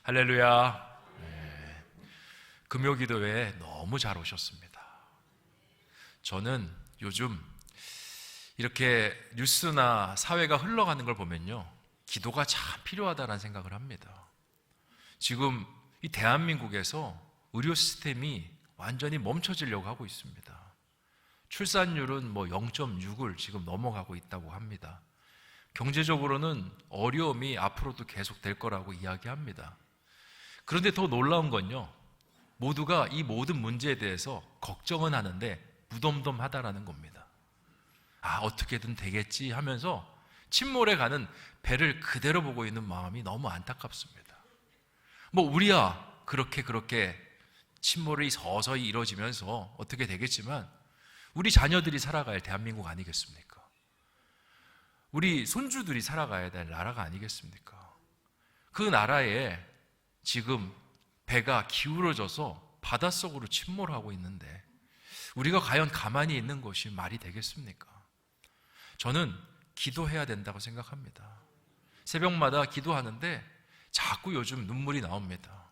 할렐루야. 금요기도회에 너무 잘 오셨습니다. 저는 요즘 이렇게 뉴스나 사회가 흘러가는 걸 보면요, 기도가 참 필요하다는 생각을 합니다. 지금 이 대한민국에서 의료 시스템이 완전히 멈춰지려고 하고 있습니다. 출산율은 0.6을 지금 넘어가고 있다고 합니다. 경제적으로는 어려움이 앞으로도 계속될 거라고 이야기합니다. 그런데 더 놀라운 건요, 모두가 이 모든 문제에 대해서 걱정은 하는데 무덤덤하다라는 겁니다. 어떻게든 되겠지 하면서 침몰해 가는 배를 그대로 보고 있는 마음이 너무 안타깝습니다. 우리야 그렇게 침몰이 서서히 이루어지면서 어떻게 되겠지만 우리 자녀들이 살아갈 대한민국 아니겠습니까? 우리 손주들이 살아가야 될 나라가 아니겠습니까? 그 나라에 지금 배가 기울어져서 바닷속으로 침몰하고 있는데 우리가 과연 가만히 있는 것이 말이 되겠습니까? 저는 기도해야 된다고 생각합니다. 새벽마다 기도하는데 자꾸 요즘 눈물이 나옵니다.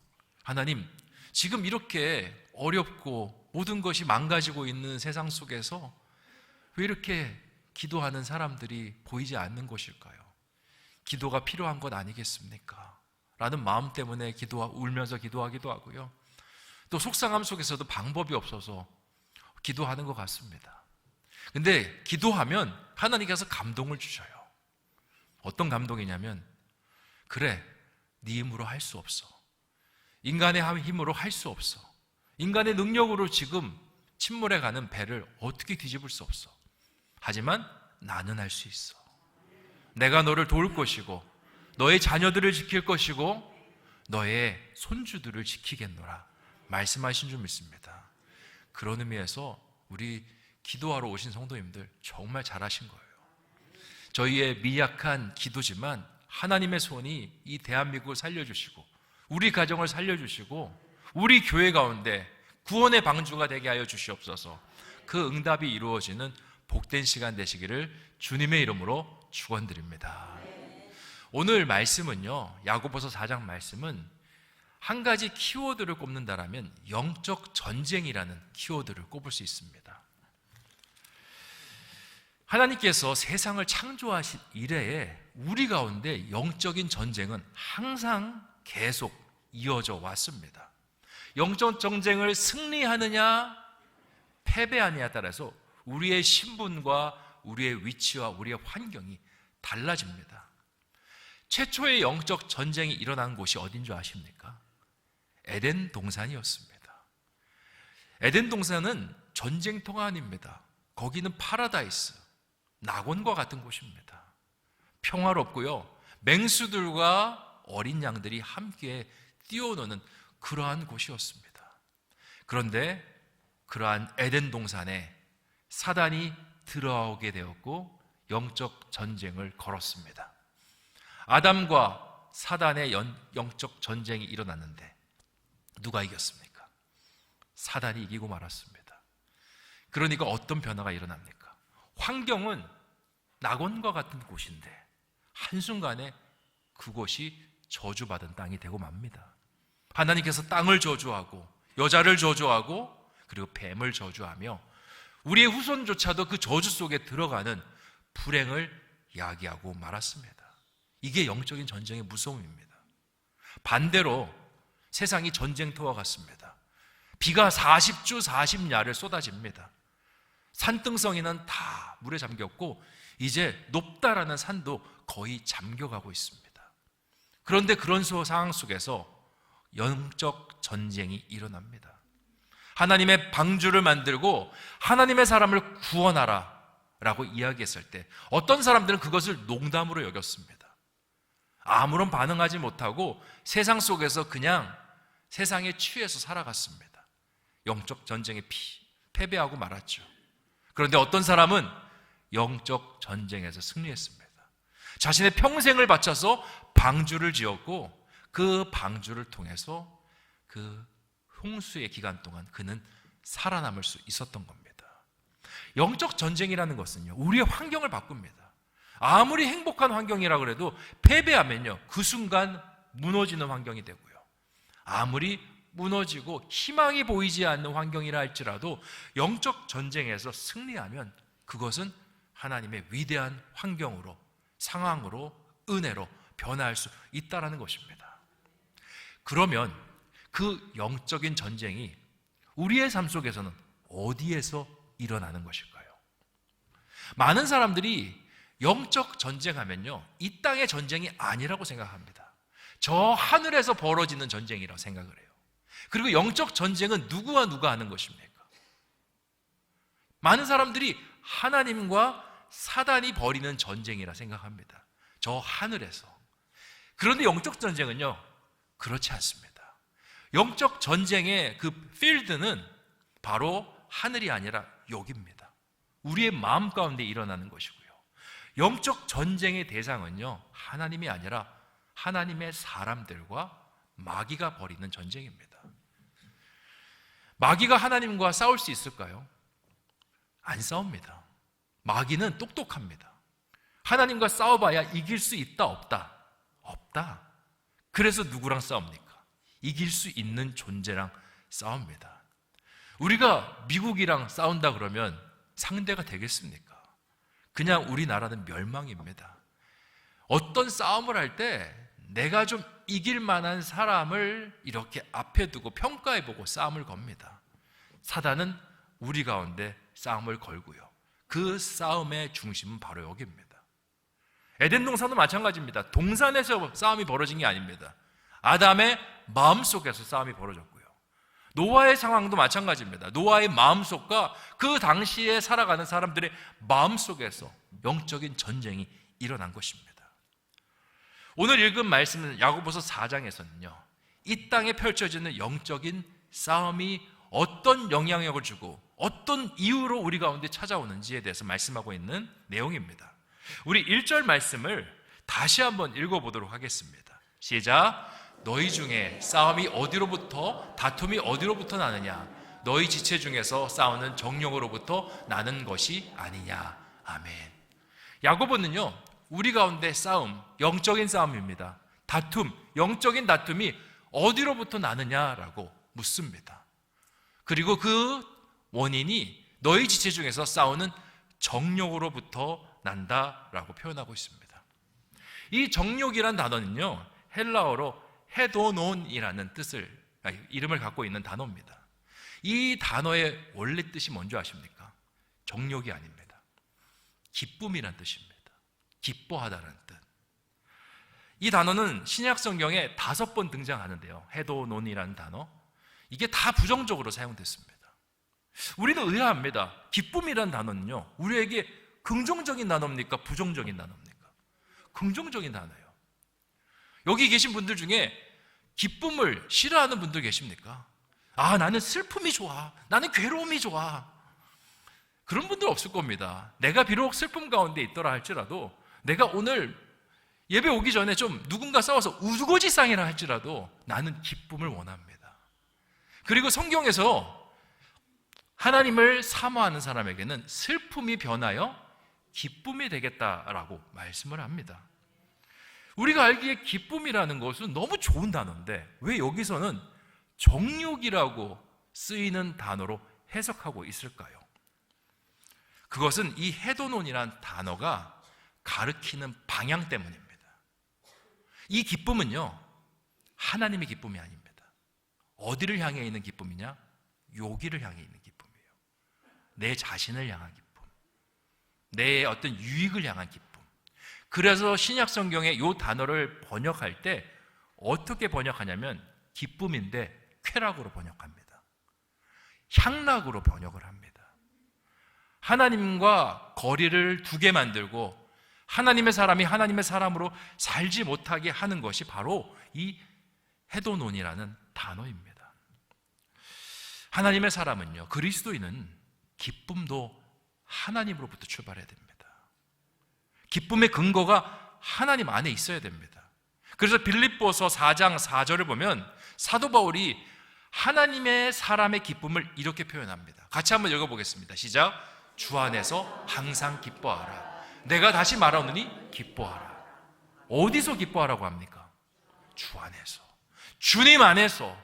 하나님, 지금 이렇게 어렵고 모든 것이 망가지고 있는 세상 속에서 왜 이렇게 기도하는 사람들이 보이지 않는 것일까요? 기도가 필요한 것 아니겠습니까? 라는 마음 때문에 울면서 기도하기도 하고요. 또 속상함 속에서도 방법이 없어서 기도하는 것 같습니다. 근데 기도하면 하나님께서 감동을 주셔요. 어떤 감동이냐면, 그래, 네 힘으로 할 수 없어. 인간의 힘으로 할 수 없어. 인간의 능력으로 지금 침몰해 가는 배를 어떻게 뒤집을 수 없어. 하지만 나는 할 수 있어. 내가 너를 도울 것이고 너의 자녀들을 지킬 것이고 너의 손주들을 지키겠노라 말씀하신 줄 믿습니다. 그런 의미에서 우리 기도하러 오신 성도님들 정말 잘하신 거예요. 저희의 미약한 기도지만 하나님의 손이 이 대한민국을 살려주시고 우리 가정을 살려주시고 우리 교회 가운데 구원의 방주가 되게 하여 주시옵소서. 그 응답이 이루어지는 복된 시간 되시기를 주님의 이름으로 축원드립니다. 오늘 말씀은요, 야고보서 4장 말씀은 한 가지 키워드를 꼽는다라면 영적 전쟁이라는 키워드를 꼽을 수 있습니다. 하나님께서 세상을 창조하신 이래에 우리 가운데 영적인 전쟁은 항상 계속 이어져 왔습니다. 영적 전쟁을 승리하느냐 패배하느냐에 따라서 우리의 신분과 우리의 위치와 우리의 환경이 달라집니다. 최초의 영적 전쟁이 일어난 곳이 어딘 줄 아십니까? 에덴 동산이었습니다. 에덴 동산은 전쟁터가 아닙니다. 거기는 파라다이스, 낙원과 같은 곳입니다. 평화롭고요, 맹수들과 어린 양들이 함께 뛰어노는 그러한 곳이었습니다. 그런데 그러한 에덴 동산에 사단이 들어오게 되었고 영적 전쟁을 걸었습니다. 아담과 사단의 영적 전쟁이 일어났는데 누가 이겼습니까? 사단이 이기고 말았습니다. 그러니까 어떤 변화가 일어납니까? 환경은 낙원과 같은 곳인데 한순간에 그곳이 저주받은 땅이 되고 맙니다. 하나님께서 땅을 저주하고 여자를 저주하고 그리고 뱀을 저주하며 우리의 후손조차도 그 저주 속에 들어가는 불행을 야기하고 말았습니다. 이게 영적인 전쟁의 무서움입니다. 반대로 세상이 전쟁터와 같습니다. 비가 40주 40야를 쏟아집니다. 산등성이는 다 물에 잠겼고 이제 높다라는 산도 거의 잠겨가고 있습니다. 그런데 그런 상황 속에서 영적 전쟁이 일어납니다. 하나님의 방주를 만들고 하나님의 사람을 구원하라 라고 이야기했을 때 어떤 사람들은 그것을 농담으로 여겼습니다. 아무런 반응하지 못하고 세상 속에서 그냥 세상에 취해서 살아갔습니다. 영적 전쟁에 패배하고 말았죠. 그런데 어떤 사람은 영적 전쟁에서 승리했습니다. 자신의 평생을 바쳐서 방주를 지었고 그 방주를 통해서 그 홍수의 기간 동안 그는 살아남을 수 있었던 겁니다. 영적 전쟁이라는 것은요, 우리의 환경을 바꿉니다. 아무리 행복한 환경이라 그래도 패배하면요, 그 순간 무너지는 환경이 되고요. 아무리 무너지고 희망이 보이지 않는 환경이라 할지라도 영적 전쟁에서 승리하면 그것은 하나님의 위대한 환경으로, 상황으로, 은혜로 변화할 수 있다는 것입니다. 그러면 그 영적인 전쟁이 우리의 삶 속에서는 어디에서 일어나는 것일까요? 많은 사람들이 영적 전쟁하면요, 이 땅의 전쟁이 아니라고 생각합니다. 저 하늘에서 벌어지는 전쟁이라고 생각을 해요. 그리고 영적 전쟁은 누구와 누가 하는 것입니까? 많은 사람들이 하나님과 사단이 벌이는 전쟁이라 생각합니다. 저 하늘에서. 그런데 영적 전쟁은요, 그렇지 않습니다. 영적 전쟁의 그 필드는 바로 하늘이 아니라 여기입니다. 우리의 마음 가운데 일어나는 것이고요. 영적 전쟁의 대상은요, 하나님이 아니라 하나님의 사람들과 마귀가 벌이는 전쟁입니다. 마귀가 하나님과 싸울 수 있을까요? 안 싸웁니다. 마귀는 똑똑합니다. 하나님과 싸워봐야 이길 수 있다, 없다? 없다. 그래서 누구랑 싸웁니까? 이길 수 있는 존재랑 싸웁니다. 우리가 미국이랑 싸운다 그러면 상대가 되겠습니까? 그냥 우리나라는 멸망입니다. 어떤 싸움을 할 때 내가 좀 이길 만한 사람을 이렇게 앞에 두고 평가해보고 싸움을 겁니다. 사단은 우리 가운데 싸움을 걸고요. 그 싸움의 중심은 바로 여기입니다. 에덴 동산도 마찬가지입니다. 동산에서 싸움이 벌어진 게 아닙니다. 아담의 마음속에서 싸움이 벌어졌고요. 노아의 상황도 마찬가지입니다. 노아의 마음속과 그 당시에 살아가는 사람들의 마음속에서 영적인 전쟁이 일어난 것입니다. 오늘 읽은 말씀은 야고보서 4장에서는요, 이 땅에 펼쳐지는 영적인 싸움이 어떤 영향력을 주고 어떤 이유로 우리 가운데 찾아오는지에 대해서 말씀하고 있는 내용입니다. 우리 1절 말씀을 다시 한번 읽어보도록 하겠습니다. 시작. 너희 중에 싸움이 어디로부터, 다툼이 어디로부터 나느냐? 너희 지체 중에서 싸우는 정욕으로부터 나는 것이 아니냐? 아멘. 야고보는요, 우리 가운데 싸움, 영적인 싸움입니다. 다툼, 영적인 다툼이 어디로부터 나느냐라고 묻습니다. 그리고 그 원인이 너희 지체 중에서 싸우는 정욕으로부터 난다라고 표현하고 있습니다. 이 정욕이란 단어는요, 헬라어로 헤도논이라는 이름을 갖고 있는 단어입니다. 이 단어의 원래 뜻이 뭔지 아십니까? 정욕이 아닙니다. 기쁨이란 뜻입니다. 기뻐하다는 뜻. 이 단어는 신약 성경에 5번 등장하는데요. 헤도논이라는 단어. 이게 다 부정적으로 사용됐습니다. 우리는 의아합니다. 기쁨이란 단어는요, 우리에게 긍정적인 단어입니까? 부정적인 단어입니까? 긍정적인 단어예요. 여기 계신 분들 중에 기쁨을 싫어하는 분들 계십니까? 아, 나는 슬픔이 좋아. 나는 괴로움이 좋아. 그런 분들 없을 겁니다. 내가 비록 슬픔 가운데 있더라 할지라도, 내가 오늘 예배 오기 전에 좀 누군가 싸워서 우거지상이라 할지라도 나는 기쁨을 원합니다. 그리고 성경에서 하나님을 사모하는 사람에게는 슬픔이 변하여 기쁨이 되겠다라고 말씀을 합니다. 우리가 알기에 기쁨이라는 것은 너무 좋은 단어인데 왜 여기서는 정욕이라고 쓰이는 단어로 해석하고 있을까요? 그것은 이 헤도논이라는 단어가 가리키는 방향 때문입니다. 이 기쁨은요, 하나님의 기쁨이 아닙니다. 어디를 향해 있는 기쁨이냐? 여기를 향해 있는 기쁨이에요. 내 자신을 향한 기쁨, 내 어떤 유익을 향한 기쁨. 그래서 신약 성경에 이 단어를 번역할 때 어떻게 번역하냐면 기쁨인데 쾌락으로 번역합니다. 향락으로 번역을 합니다. 하나님과 거리를 두게 만들고 하나님의 사람이 하나님의 사람으로 살지 못하게 하는 것이 바로 이 헤도논이라는 단어입니다. 하나님의 사람은요, 그리스도인은 기쁨도 하나님으로부터 출발해야 됩니다. 기쁨의 근거가 하나님 안에 있어야 됩니다. 그래서 빌립보서 4장 4절을 보면 사도 바울이 하나님의 사람의 기쁨을 이렇게 표현합니다. 같이 한번 읽어보겠습니다. 시작. 주 안에서 항상 기뻐하라. 내가 다시 말하노니 기뻐하라. 어디서 기뻐하라고 합니까? 주 안에서. 주님 안에서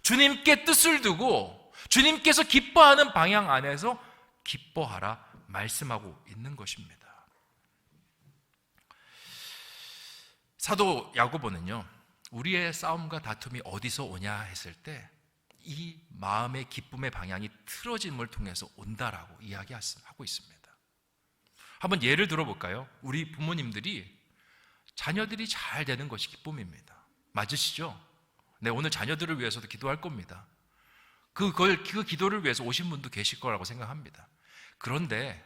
주님께 뜻을 두고 주님께서 기뻐하는 방향 안에서 기뻐하라 말씀하고 있는 것입니다. 사도 야고보는요, 우리의 싸움과 다툼이 어디서 오냐 했을 때 이 마음의 기쁨의 방향이 틀어짐을 통해서 온다라고 이야기하고 있습니다. 한번 예를 들어볼까요? 우리 부모님들이 자녀들이 잘 되는 것이 기쁨입니다. 맞으시죠? 네, 오늘 자녀들을 위해서도 기도할 겁니다. 그 기도를 위해서 오신 분도 계실 거라고 생각합니다. 그런데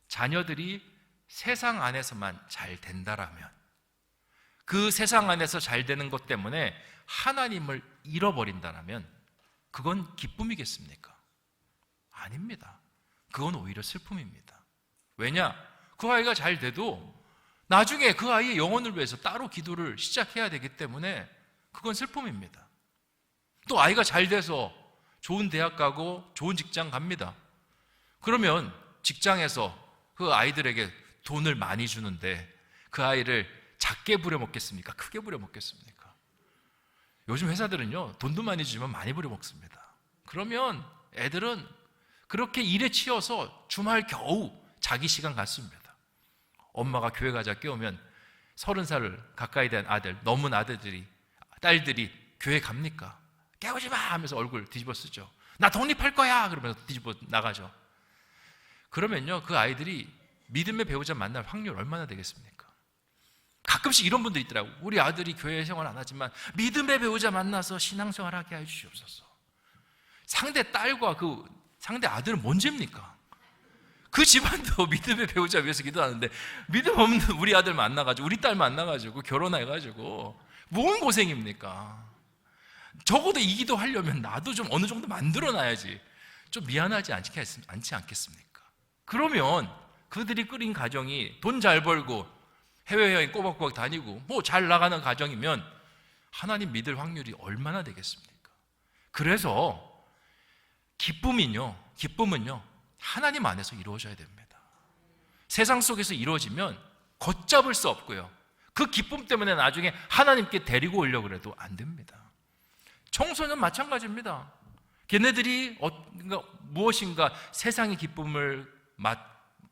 자녀들이 세상 안에서만 잘 된다라면, 그 세상 안에서 잘 되는 것 때문에 하나님을 잃어버린다라면 그건 기쁨이겠습니까? 아닙니다. 그건 오히려 슬픔입니다. 왜냐? 그 아이가 잘 돼도 나중에 그 아이의 영혼을 위해서 따로 기도를 시작해야 되기 때문에 그건 슬픔입니다. 또 아이가 잘 돼서 좋은 대학 가고 좋은 직장 갑니다. 그러면 직장에서 그 아이들에게 돈을 많이 주는데 그 아이를 작게 부려먹겠습니까? 크게 부려먹겠습니까? 요즘 회사들은요, 돈도 많이 주지만 많이 부려먹습니다. 그러면 애들은 그렇게 일에 치여서 주말 겨우 자기 시간 갖습니다. 엄마가 교회 가자 깨우면 30살 가까이 된 아들, 넘은 딸들이 교회 갑니까? 깨우지 마! 하면서 얼굴 뒤집어 쓰죠. 나 독립할 거야! 그러면서 뒤집어 나가죠. 그러면요, 그 아이들이 믿음의 배우자 만날 확률 얼마나 되겠습니까? 가끔씩 이런 분들이 있더라고요. 우리 아들이 교회 생활 안 하지만 믿음의 배우자 만나서 신앙생활 하게 해주시옵소서. 상대 딸과 그 상대 아들은 뭔 죄입니까? 그 집안도 믿음의 배우자 위해서 기도하는데 믿음 없는 우리 아들 만나가지고 우리 딸 만나가지고 결혼해가지고 뭔 고생입니까? 적어도 이 기도 하려면 나도 좀 어느 정도 만들어놔야지 좀 미안하지 않지 않겠습니까? 그러면 그들이 꾸린 가정이 돈 잘 벌고 해외여행 꼬박꼬박 다니고 뭐 잘 나가는 가정이면 하나님 믿을 확률이 얼마나 되겠습니까? 그래서 기쁨은요 하나님 안에서 이루어져야 됩니다. 세상 속에서 이루어지면 걷잡을 수 없고요, 그 기쁨 때문에 나중에 하나님께 데리고 오려고 해도 안 됩니다. 청소년 마찬가지입니다. 걔네들이 무엇인가 세상의 기쁨을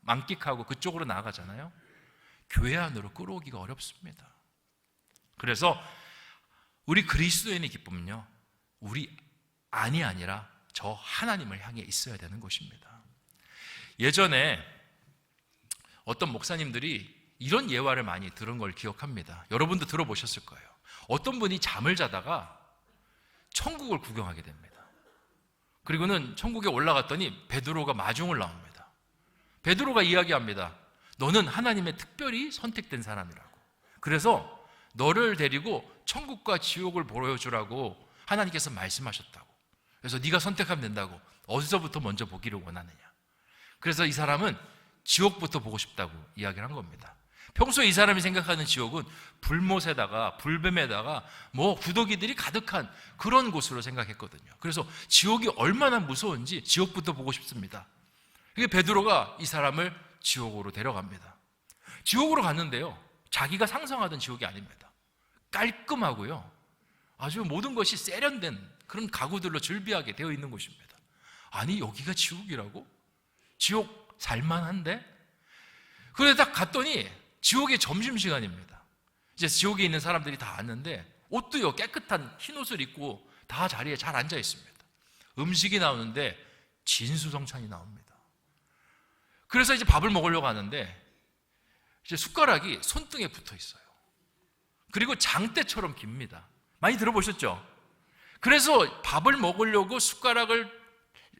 만끽하고 그쪽으로 나아가잖아요. 교회 안으로 끌어오기가 어렵습니다. 그래서 우리 그리스도인의 기쁨은요, 우리 안이 아니라 저 하나님을 향해 있어야 되는 것입니다. 예전에 어떤 목사님들이 이런 예화를 많이 들은 걸 기억합니다. 여러분도 들어보셨을 거예요. 어떤 분이 잠을 자다가 천국을 구경하게 됩니다. 그리고는 천국에 올라갔더니 베드로가 마중을 나옵니다. 베드로가 이야기합니다. 너는 하나님의 특별히 선택된 사람이라고. 그래서 너를 데리고 천국과 지옥을 보여주라고 하나님께서 말씀하셨다고. 그래서 네가 선택하면 된다고. 어디서부터 먼저 보기를 원하느냐. 그래서 이 사람은 지옥부터 보고 싶다고 이야기를 한 겁니다. 평소에 이 사람이 생각하는 지옥은 불못에다가 불뱀에다가 뭐 구더기들이 가득한 그런 곳으로 생각했거든요. 그래서 지옥이 얼마나 무서운지 지옥부터 보고 싶습니다. 그게 베드로가 이 사람을 지옥으로 데려갑니다. 지옥으로 갔는데요, 자기가 상상하던 지옥이 아닙니다. 깔끔하고요, 아주 모든 것이 세련된 그런 가구들로 즐비하게 되어 있는 곳입니다. 아니, 여기가 지옥이라고? 지옥 살만한데? 그래 딱 갔더니 지옥의 점심시간입니다. 이제 지옥에 있는 사람들이 다 왔는데 옷도요, 깨끗한 흰 옷을 입고 다 자리에 잘 앉아 있습니다. 음식이 나오는데 진수성찬이 나옵니다. 그래서 이제 밥을 먹으려고 하는데 이제 숟가락이 손등에 붙어 있어요. 그리고 장대처럼 깁니다. 많이 들어보셨죠? 그래서 밥을 먹으려고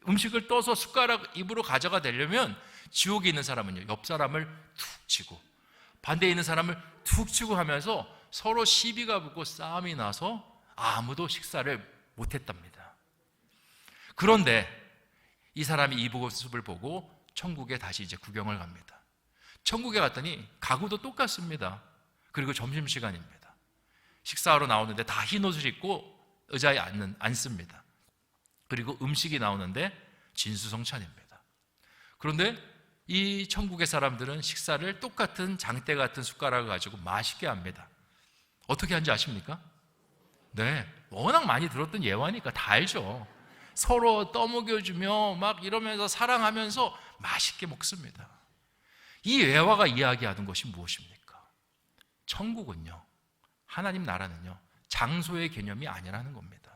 음식을 떠서 숟가락 입으로 가져가 대려면 지옥에 있는 사람은요, 옆 사람을 툭 치고 반대에 있는 사람을 툭 치고 하면서 서로 시비가 붙고 싸움이 나서 아무도 식사를 못했답니다. 그런데 이 사람이 이 모습을 보고 천국에 다시 이제 구경을 갑니다. 천국에 갔더니 가구도 똑같습니다. 그리고 점심시간입니다. 식사하러 나오는데 다 흰 옷을 입고 의자에 앉습니다. 그리고 음식이 나오는데 진수성찬입니다. 그런데 이 천국의 사람들은 식사를 똑같은 장대 같은 숟가락을 가지고 맛있게 합니다. 어떻게 하는지 아십니까? 네, 워낙 많이 들었던 예화니까 다 알죠. 서로 떠먹여주며 막 이러면서 사랑하면서 맛있게 먹습니다. 이 예화가 이야기하는 것이 무엇입니까? 천국은요, 하나님 나라는요, 장소의 개념이 아니라는 겁니다.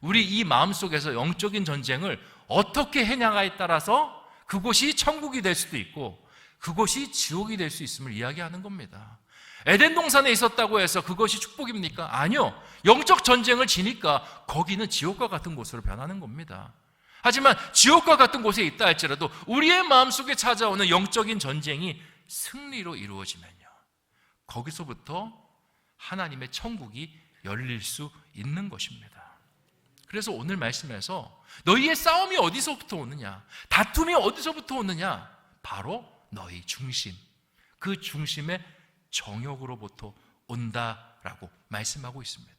우리 이 마음속에서 영적인 전쟁을 어떻게 해나가에 따라서 그곳이 천국이 될 수도 있고 그곳이 지옥이 될 수 있음을 이야기하는 겁니다. 에덴 동산에 있었다고 해서 그것이 축복입니까? 아니요. 영적 전쟁을 지니까 거기는 지옥과 같은 곳으로 변하는 겁니다. 하지만 지옥과 같은 곳에 있다 할지라도 우리의 마음속에 찾아오는 영적인 전쟁이 승리로 이루어지면요, 거기서부터 하나님의 천국이 열릴 수 있는 것입니다. 그래서 오늘 말씀에서 너희의 싸움이 어디서부터 오느냐, 다툼이 어디서부터 오느냐, 바로 너희 중심, 그 중심의 정욕으로부터 온다라고 말씀하고 있습니다.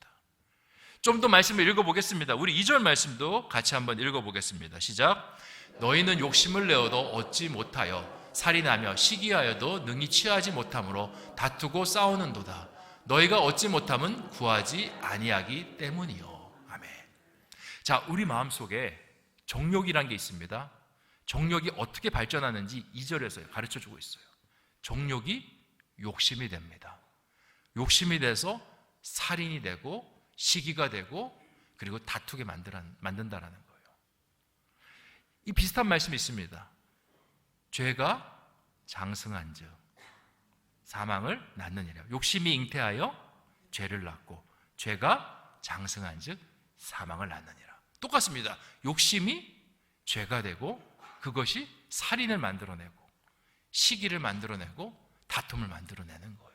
좀 더 말씀을 읽어보겠습니다. 우리 2절 말씀도 같이 한번 읽어보겠습니다. 시작. 너희는 욕심을 내어도 얻지 못하여 살인하며 시기하여도 능히 취하지 못함으로 다투고 싸우는도다. 너희가 얻지 못함은 구하지 아니하기 때문이요. 아멘. 자, 우리 마음속에 정욕이란 게 있습니다. 정욕이 어떻게 발전하는지 2절에서 가르쳐주고 있어요. 정욕이 욕심이 됩니다. 욕심이 돼서 살인이 되고 시기가 되고 그리고 다투게 만든다라는 거예요. 이 비슷한 말씀이 있습니다. 죄가 장성한즉 사망을 낳느니라. 욕심이 잉태하여 죄를 낳고 죄가 장성한즉 사망을 낳느니라. 똑같습니다. 욕심이 죄가 되고 그것이 살인을 만들어내고 시기를 만들어내고 다툼을 만들어내는 거예요.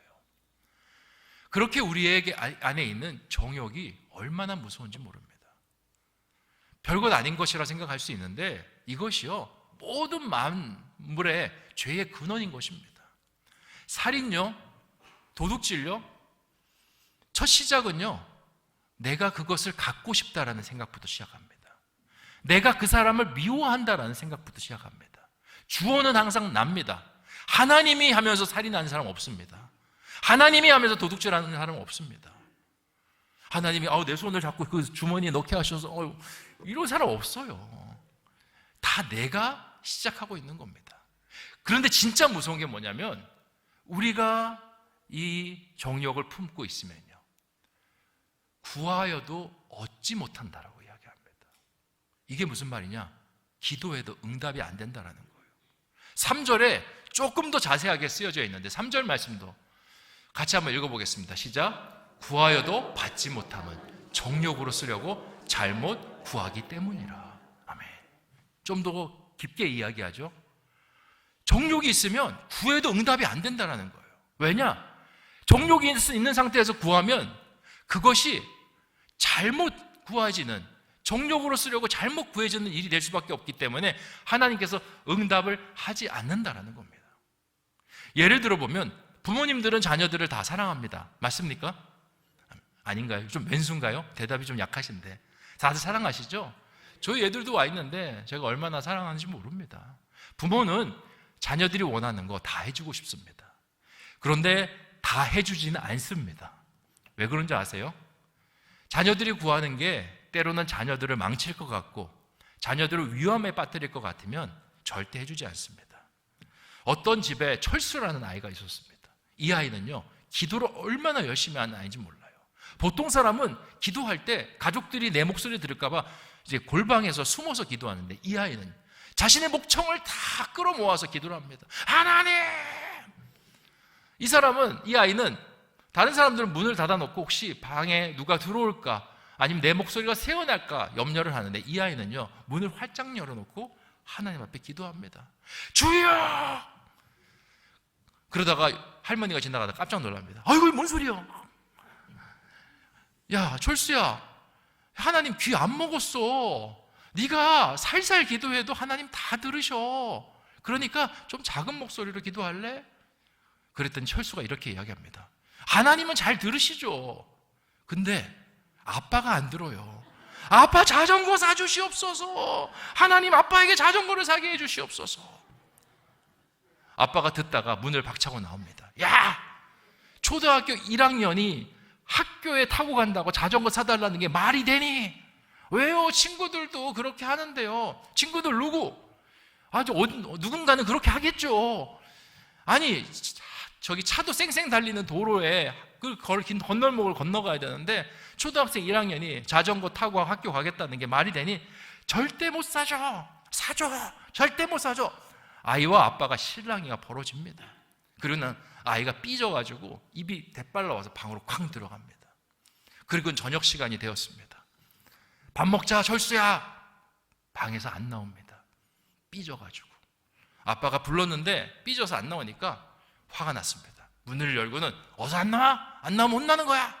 그렇게 우리에게 안에 있는 정욕이 얼마나 무서운지 모릅니다. 별것 아닌 것이라 생각할 수 있는데 이것이요, 모든 만물의 죄의 근원인 것입니다. 살인요, 도둑질요, 첫 시작은요, 내가 그것을 갖고 싶다라는 생각부터 시작합니다. 내가 그 사람을 미워한다라는 생각부터 시작합니다. 주어는 항상 납니다. 하나님이 하면서 살인하는 사람 없습니다. 하나님이 하면서 도둑질하는 사람 없습니다. 하나님이 내 손을 잡고 그 주머니에 넣게 하셔서 이런 사람 없어요. 다 내가 시작하고 있는 겁니다. 그런데 진짜 무서운 게 뭐냐면 우리가 이 정욕을 품고 있으면요, 구하여도 얻지 못한다라고 이야기합니다. 이게 무슨 말이냐? 기도해도 응답이 안 된다라는 거예요. 3절에 조금 더 자세하게 쓰여져 있는데 3절 말씀도 같이 한번 읽어보겠습니다. 시작. 구하여도 받지 못함은 정욕으로 쓰려고 잘못 구하기 때문이라. 아멘. 좀 더 깊게 이야기하죠. 정욕이 있으면 구해도 응답이 안 된다는 거예요. 왜냐? 정욕이 있는 상태에서 구하면 그것이 잘못 구하지는, 정욕으로 쓰려고 잘못 구해지는 일이 될 수밖에 없기 때문에 하나님께서 응답을 하지 않는다는 겁니다. 예를 들어 보면 부모님들은 자녀들을 다 사랑합니다. 맞습니까? 아닌가요? 좀 왼수인가요? 대답이 좀 약하신데. 다들 사랑하시죠? 저희 애들도 와 있는데 제가 얼마나 사랑하는지 모릅니다. 부모는 자녀들이 원하는 거 다 해주고 싶습니다. 그런데 다 해주지는 않습니다. 왜 그런지 아세요? 자녀들이 구하는 게 때로는 자녀들을 망칠 것 같고 자녀들을 위험에 빠뜨릴 것 같으면 절대 해주지 않습니다. 어떤 집에 철수라는 아이가 있었습니다. 이 아이는요, 기도를 얼마나 열심히 하는 아이인지 몰라요. 보통 사람은 기도할 때 가족들이 내 목소리 들을까 봐 이제 골방에서 숨어서 기도하는데 이 아이는 자신의 목청을 다 끌어모아서 기도를 합니다. 하나님! 이 아이는 다른 사람들은 문을 닫아놓고 혹시 방에 누가 들어올까 아니면 내 목소리가 새어날까 염려를 하는데 이 아이는요, 문을 활짝 열어놓고 하나님 앞에 기도합니다. 주여! 그러다가 할머니가 지나가다 깜짝 놀랍니다. 아이고, 뭔 소리야? 야, 철수야, 하나님 귀 안 먹었어. 네가 살살 기도해도 하나님 다 들으셔. 그러니까 좀 작은 목소리로 기도할래? 그랬더니 철수가 이렇게 이야기합니다. 하나님은 잘 들으시죠. 근데 아빠가 안 들어요. 아빠 자전거 사주시옵소서. 하나님 아빠에게 자전거를 사게 해주시옵소서. 아빠가 듣다가 문을 박차고 나옵니다. 야! 초등학교 1학년이 학교에 타고 간다고 자전거 사달라는 게 말이 되니? 왜요? 친구들도 그렇게 하는데요. 친구들 누군가는 그렇게 하겠죠. 아니, 저기 차도 쌩쌩 달리는 도로에 긴 건널목을 건너가야 되는데 초등학생 1학년이 자전거 타고 학교 가겠다는 게 말이 되니? 절대 못 사줘. 절대 못 사줘. 아이와 아빠가 실랑이가 벌어집니다. 그러고는 아이가 삐져가지고 입이 대빨 나와서 방으로 쾅 들어갑니다. 그리고 저녁 시간이 되었습니다. 밥 먹자, 철수야. 방에서 안 나옵니다. 삐져가지고. 아빠가 불렀는데 삐져서 안 나오니까 화가 났습니다. 문을 열고는 어서 안 나와? 안 나오면 혼나는 거야.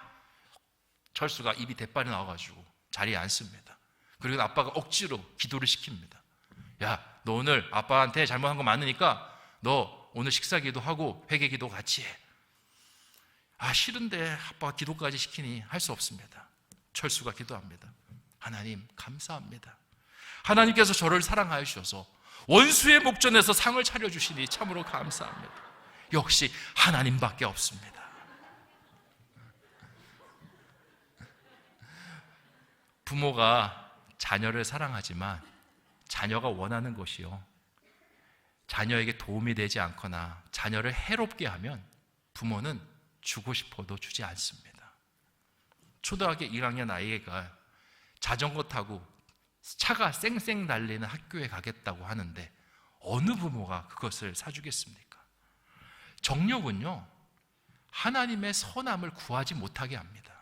철수가 입이 대빨이 나와가지고 자리에 앉습니다. 그리고 아빠가 억지로 기도를 시킵니다. 야, 너 오늘 아빠한테 잘못한 거 많으니까 너 오늘 식사 기도하고 회개 기도 같이 해. 싫은데 아빠가 기도까지 시키니 할 수 없습니다. 철수가 기도합니다. 하나님 감사합니다. 하나님께서 저를 사랑하여 주셔서 원수의 목전에서 상을 차려주시니 참으로 감사합니다. 역시 하나님밖에 없습니다. 부모가 자녀를 사랑하지만 자녀가 원하는 것이요, 자녀에게 도움이 되지 않거나 자녀를 해롭게 하면 부모는 주고 싶어도 주지 않습니다. 초등학교 1학년 아이가 자전거 타고 차가 쌩쌩 달리는 학교에 가겠다고 하는데 어느 부모가 그것을 사주겠습니까? 정욕은요, 하나님의 선함을 구하지 못하게 합니다.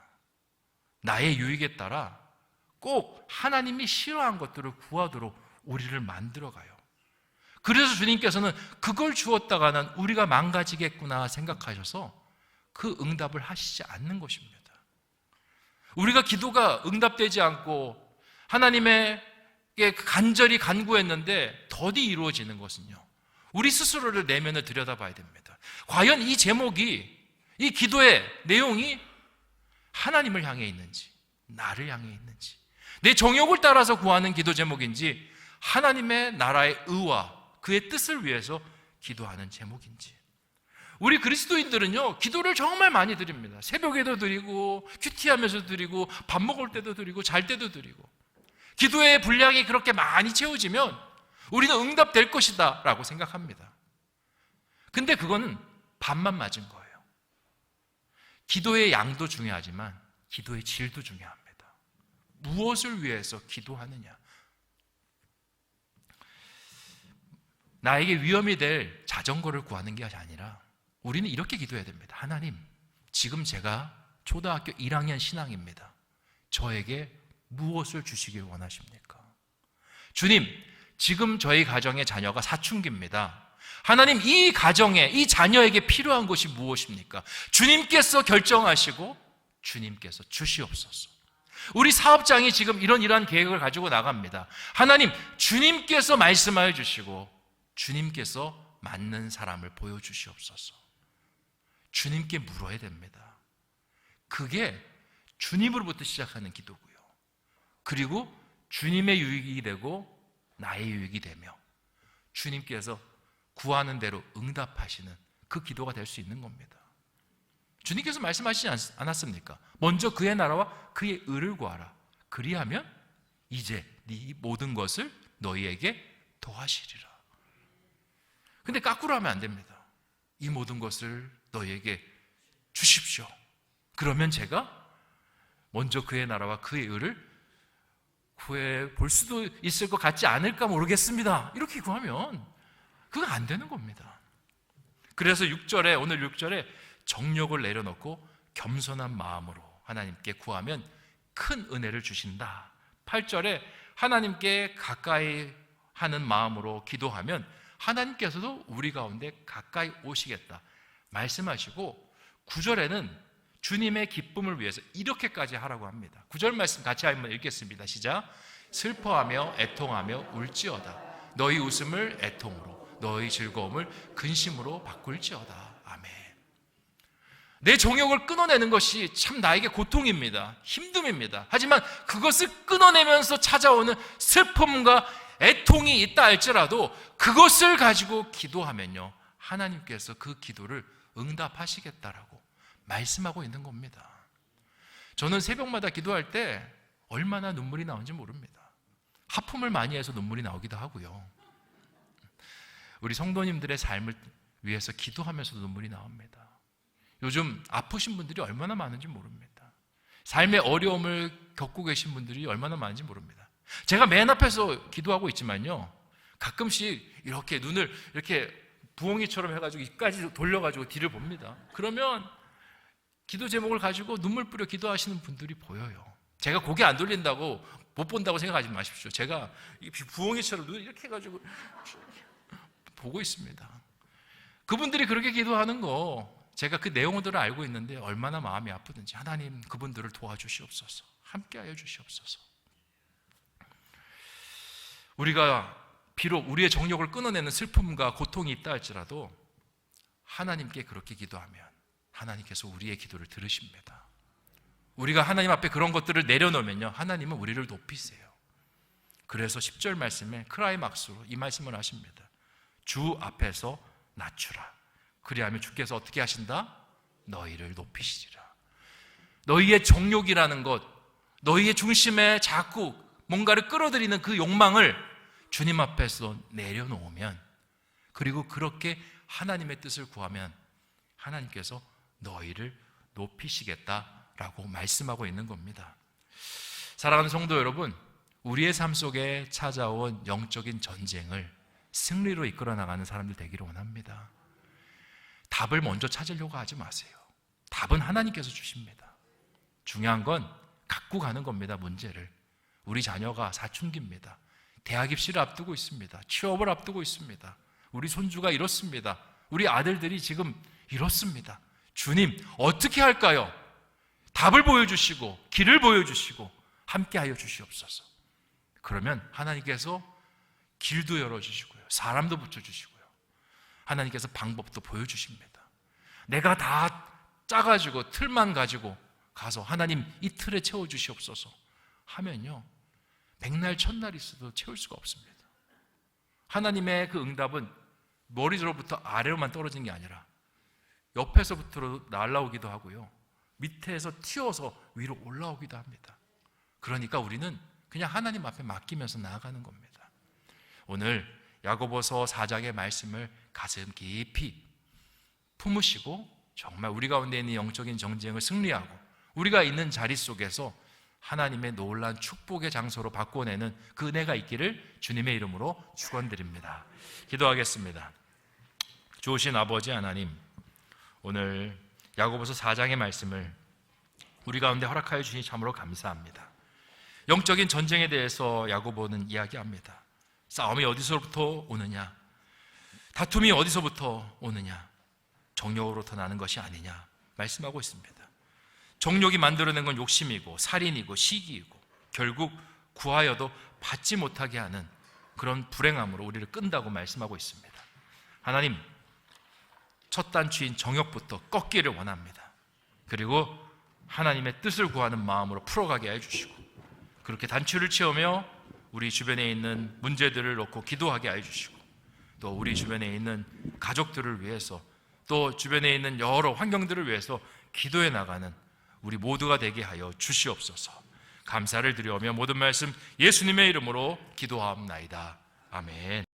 나의 유익에 따라 꼭 하나님이 싫어한 것들을 구하도록 우리를 만들어가요. 그래서 주님께서는 그걸 주었다가는 우리가 망가지겠구나 생각하셔서 그 응답을 하시지 않는 것입니다. 우리가 기도가 응답되지 않고 하나님에게 간절히 간구했는데 더디 이루어지는 것은요, 우리 스스로를 내면을 들여다봐야 됩니다. 과연 이 제목이, 이 기도의 내용이 하나님을 향해 있는지, 나를 향해 있는지, 내 정욕을 따라서 구하는 기도 제목인지, 하나님의 나라의 의와 그의 뜻을 위해서 기도하는 제목인지. 우리 그리스도인들은요, 기도를 정말 많이 드립니다. 새벽에도 드리고, 큐티하면서 드리고, 밥 먹을 때도 드리고, 잘 때도 드리고. 기도의 분량이 그렇게 많이 채워지면 우리는 응답될 것이다 라고 생각합니다. 근데 그거는 반만 맞은 거예요. 기도의 양도 중요하지만 기도의 질도 중요합니다. 무엇을 위해서 기도하느냐? 나에게 위험이 될 자전거를 구하는 게 아니라 우리는 이렇게 기도해야 됩니다. 하나님, 지금 제가 초등학교 1학년 신앙입니다. 저에게 무엇을 주시길 원하십니까? 주님, 지금 저희 가정의 자녀가 사춘기입니다. 하나님, 이 가정에, 이 자녀에게 필요한 것이 무엇입니까? 주님께서 결정하시고 주님께서 주시옵소서. 우리 사업장이 지금 이러한 계획을 가지고 나갑니다. 하나님, 주님께서 말씀하여 주시고 주님께서 맞는 사람을 보여주시옵소서. 주님께 물어야 됩니다. 그게 주님으로부터 시작하는 기도고요. 그리고 주님의 유익이 되고 나의 유익이 되며 주님께서 구하는 대로 응답하시는 그 기도가 될 수 있는 겁니다. 주님께서 말씀하시지 않았습니까? 먼저 그의 나라와 그의 의를 구하라. 그리하면 이제 네 모든 것을 너희에게 더하시리라. 근데 거꾸로 하면 안 됩니다. 이 모든 것을 너희에게 주십시오. 그러면 제가 먼저 그의 나라와 그의 의를 구해 볼 수도 있을 것 같지 않을까 모르겠습니다. 이렇게 구하면 그건 안 되는 겁니다. 그래서 오늘 6절에 정욕을 내려놓고 겸손한 마음으로 하나님께 구하면 큰 은혜를 주신다. 8절에 하나님께 가까이 하는 마음으로 기도하면 하나님께서도 우리 가운데 가까이 오시겠다 말씀하시고, 9절에는 주님의 기쁨을 위해서 이렇게까지 하라고 합니다. 9절 말씀 같이 한번 읽겠습니다. 시작. 슬퍼하며 애통하며 울지어다. 너희 웃음을 애통으로, 너희 즐거움을 근심으로 바꿀지어다. 아멘. 내 정욕을 끊어내는 것이 참 나에게 고통입니다. 힘듦입니다. 하지만 그것을 끊어내면서 찾아오는 슬픔과 애통이 있다 할지라도 그것을 가지고 기도하면요, 하나님께서 그 기도를 응답하시겠다라고 말씀하고 있는 겁니다. 저는 새벽마다 기도할 때 얼마나 눈물이 나오는지 모릅니다. 하품을 많이 해서 눈물이 나오기도 하고요. 우리 성도님들의 삶을 위해서 기도하면서도 눈물이 나옵니다. 요즘 아프신 분들이 얼마나 많은지 모릅니다. 삶의 어려움을 겪고 계신 분들이 얼마나 많은지 모릅니다. 제가 맨 앞에서 기도하고 있지만요, 가끔씩 이렇게 눈을 이렇게 부엉이처럼 해가지고 입까지 돌려가지고 뒤를 봅니다. 그러면 기도 제목을 가지고 눈물 뿌려 기도하시는 분들이 보여요. 제가 고개 안 돌린다고 못 본다고 생각하지 마십시오. 제가 부엉이처럼 눈을 이렇게 해가지고 보고 있습니다. 그분들이 그렇게 기도하는 거 제가 그 내용들을 알고 있는데 얼마나 마음이 아프든지 하나님 그분들을 도와주시옵소서, 함께하여 주시옵소서. 우리가 비록 우리의 정욕을 끊어내는 슬픔과 고통이 있다 할지라도 하나님께 그렇게 기도하면 하나님께서 우리의 기도를 들으십니다. 우리가 하나님 앞에 그런 것들을 내려놓으면요, 하나님은 우리를 높이세요. 그래서 10절 말씀에 크라이막스로 이 말씀을 하십니다. 주 앞에서 낮추라. 그리하면 주께서 어떻게 하신다? 너희를 높이시리라. 너희의 정욕이라는 것, 너희의 중심에 자꾸 뭔가를 끌어들이는 그 욕망을 주님 앞에서 내려놓으면, 그리고 그렇게 하나님의 뜻을 구하면 하나님께서 너희를 높이시겠다라고 말씀하고 있는 겁니다. 사랑하는 성도 여러분, 우리의 삶 속에 찾아온 영적인 전쟁을 승리로 이끌어 나가는 사람들 되기를 원합니다. 답을 먼저 찾으려고 하지 마세요. 답은 하나님께서 주십니다. 중요한 건 갖고 가는 겁니다. 문제를. 우리 자녀가 사춘기입니다. 대학 입시를 앞두고 있습니다. 취업을 앞두고 있습니다. 우리 손주가 이렇습니다. 우리 아들들이 지금 이렇습니다. 주님, 어떻게 할까요? 답을 보여주시고 길을 보여주시고 함께하여 주시옵소서. 그러면 하나님께서 길도 열어주시고요, 사람도 붙여주시고요, 하나님께서 방법도 보여주십니다. 내가 다 짜가지고 틀만 가지고 가서 하나님 이 틀에 채워주시옵소서 하면요, 백날 천날 있어도 채울 수가 없습니다. 하나님의 그 응답은 머리로부터 아래로만 떨어지는 게 아니라 옆에서부터 날라오기도 하고요, 밑에서 튀어서 위로 올라오기도 합니다. 그러니까 우리는 그냥 하나님 앞에 맡기면서 나아가는 겁니다. 오늘 야고보서 4장의 말씀을 가슴 깊이 품으시고 정말 우리 가운데 있는 영적인 전쟁을 승리하고 우리가 있는 자리 속에서 하나님의 놀라운 축복의 장소로 바꿔내는 그 은혜가 있기를 주님의 이름으로 축원드립니다. 기도하겠습니다. 좋으신 아버지 하나님, 오늘 야고보서 4장의 말씀을 우리 가운데 허락하여 주시니 참으로 감사합니다. 영적인 전쟁에 대해서 야고보는 이야기합니다. 싸움이 어디서부터 오느냐, 다툼이 어디서부터 오느냐, 정욕으로부터 나는 것이 아니냐 말씀하고 있습니다. 정욕이 만들어낸 건 욕심이고 살인이고 시기이고 결국 구하여도 받지 못하게 하는 그런 불행함으로 우리를 끈다고 말씀하고 있습니다. 하나님, 첫 단추인 정욕부터 꺾기를 원합니다. 그리고 하나님의 뜻을 구하는 마음으로 풀어가게 해주시고, 그렇게 단추를 채우며 우리 주변에 있는 문제들을 놓고 기도하게 해주시고, 또 우리 주변에 있는 가족들을 위해서, 또 주변에 있는 여러 환경들을 위해서 기도해 나가는 우리 모두가 되게 하여 주시옵소서. 감사를 드리오며 모든 말씀 예수님의 이름으로 기도하옵나이다. 아멘.